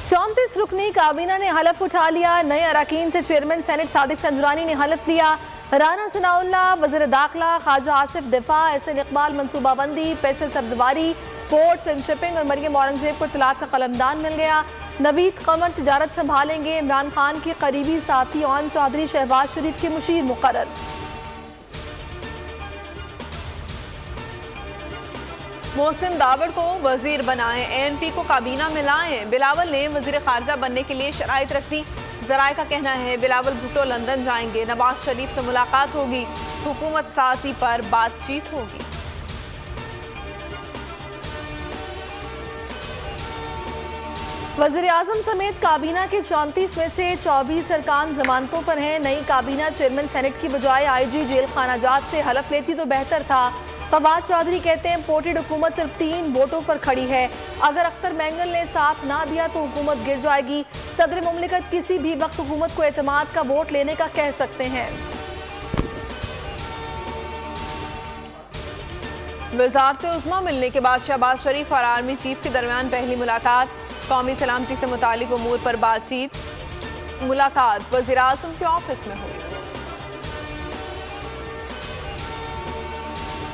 34 रुकनी काबीना ने हलफ उठा लिया। नए अरकान से चेयरमैन सेनेट सादिक संजुरानी ने हलफ लिया। राना सनाउल्लाह, वज़ीर दाखिला ख्वाजा आसिफ दिफा, एहसन इकबाल मनसूबाबंदी, Faisal Sabzwari, ports and shipping और मरियम औरंगजेब को इत्तलात का कलमदान मिल गया। नवीद कमर तिजारत संभालेंगे। इमरान खान के करीबी साथी ओन चौधरी शहबाज शरीफ के मुशीर मुकर्रर। मोहसिन दावड़ को वजीर बनाएं, ANP को काबीना में लाएं। बिलावल ने वजीर खारजा बनने के लिए शराइत रख दी। जराए का कहना है बिलावल भुट्टो लंदन जाएंगे, नवाज शरीफ से मुलाकात होगी, हुकूमत साजी पर बातचीत होगी। वज़ीर आज़म समेत काबीना के 34 में से 24 अरकान जमानतों पर हैं। नई काबीना चेयरमैन सेनेट की बजाय IG जेल खाना जात से हलफ लेती तो बेहतर था। फवाद चौधरी कहते हैं पोर्टेड हुकूमत सिर्फ 3 वोटों पर खड़ी है। अगर अख्तर मैंगल ने साथ ना दिया तो हुकूमत गिर जाएगी। सदर मुमलिकत किसी भी वक्त हुकूमत को एतमाद का वोट लेने का कह सकते हैं। वज़ारत उज़्मा मिलने के बाद शहबाज शरीफ और आर्मी चीफ के दरमियान पहली मुलाकात। कौमी सलामती से मुतालिक उमूर पर बातचीत। मुलाकात वज़ीर आज़म के ऑफिस में हुई।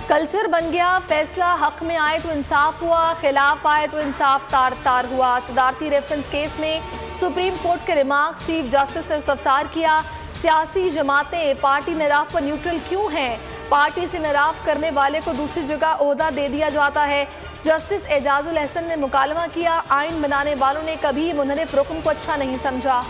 कल्चर बन गया फैसला, हक में आए तो इंसाफ हुआ, खिलाफ आए तो इंसाफ तार तार हुआ। सदारती रेफरेंस केस में सुप्रीम कोर्ट के रिमार्क्स चीफ जस्टिस ने इस्तफसार किया। सियासी जमातें पार्टी नराफ पर न्यूट्रल क्यों हैं? पार्टी से नराफ करने वाले को दूसरी जगह ओहदा दे दिया जाता है। जस्टिस एजाजुल एहसन ने मुकालमा किया, आइन बनाने वालों ने कभी मुनहरिफ रुकन को अच्छा नहीं समझा।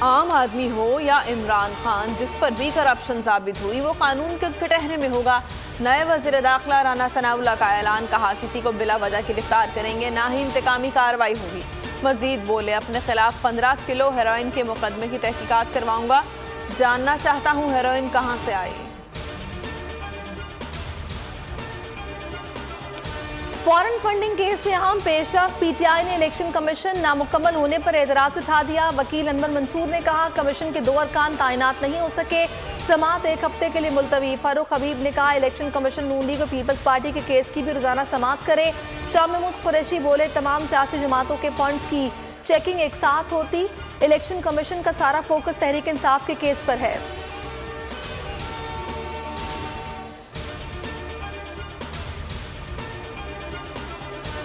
आम आदमी हो या इमरान खान, जिस पर भी करप्शन साबित हुई वो कानून के कटहरे में होगा। नए वज़ीर दाखिला राना सनाउल्लाह का ऐलान, कहा किसी को बिला वजह गिरफ्तार करेंगे ना ही इंतकामी कार्रवाई होगी। मजीद बोले अपने खिलाफ 15 किलो हेरोइन के मुकदमे की तहकीकात करवाऊंगा, जानना चाहता हूँ हेरोइन कहाँ से आई। फॉरेन फंडिंग केस में अहम पेशरफ, PTI ने इलेक्शन कमीशन नामुकम्मल होने पर एतराज उठा दिया। वकील अनवर मंसूर ने कहा कमीशन के 2 अरकान तैनात नहीं हो सके, समात 1 हफ्ते के लिए मुलतवी। फारूक हबीब ने कहा इलेक्शन कमीशन नून लीग और पीपल्स पार्टी के केस की भी रोजाना समात करे। शाह महमूद कुरैशी बोले तमाम सियासी जमातों के फंड्स की चेकिंग एक साथ होती, इलेक्शन कमीशन का सारा फोकस तहरीक इंसाफ के केस पर है।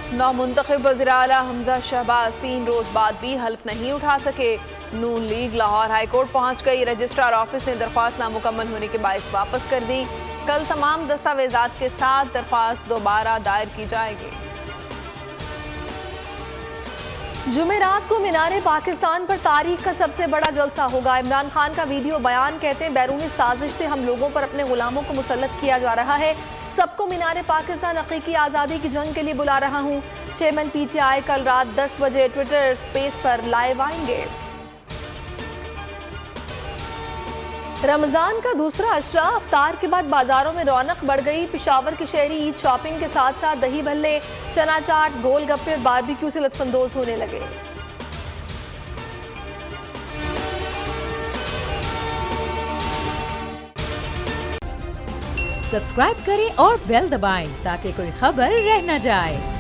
नामुंतखब वज़ीर आला हमजा शहबाज 3 रोज बाद भी हल्फ नहीं उठा सके। नून लीग लाहौर हाई कोर्ट पहुंच गई। रजिस्ट्रार ऑफिस ने दरख्वास्त नामुकम्मल होने के बायस वापस कर दी। कल तमाम दस्तावेजात के साथ दरख्वास्त दोबारा दायर की जाएगी। जुमेरात को मीनारे पाकिस्तान पर तारीख का सबसे बड़ा जलसा होगा। इमरान खान का वीडियो बयान, कहते हैं बैरूनी साजिश से हम लोगों पर अपने गुलामों को मुसल्लत किया जा रहा है। सबको मीनारे पाकिस्तान हकीकी आज़ादी की जंग के लिए बुला रहा हूँ। चेयरमैन PTI कल रात 10 बजे ट्विटर स्पेस पर लाइव आएंगे। रमजान का दूसरा अशरा, अफ्तार के बाद बाजारों में रौनक बढ़ गई। पिशावर के शहरी ईद शॉपिंग के साथ साथ दही भल्ले, चना चाट, गोलगप्पे और बारबेक्यू से लुत्फानंदोज होने लगे। सब्सक्राइब करें और बेल दबाएं ताकि कोई खबर रह न जाए।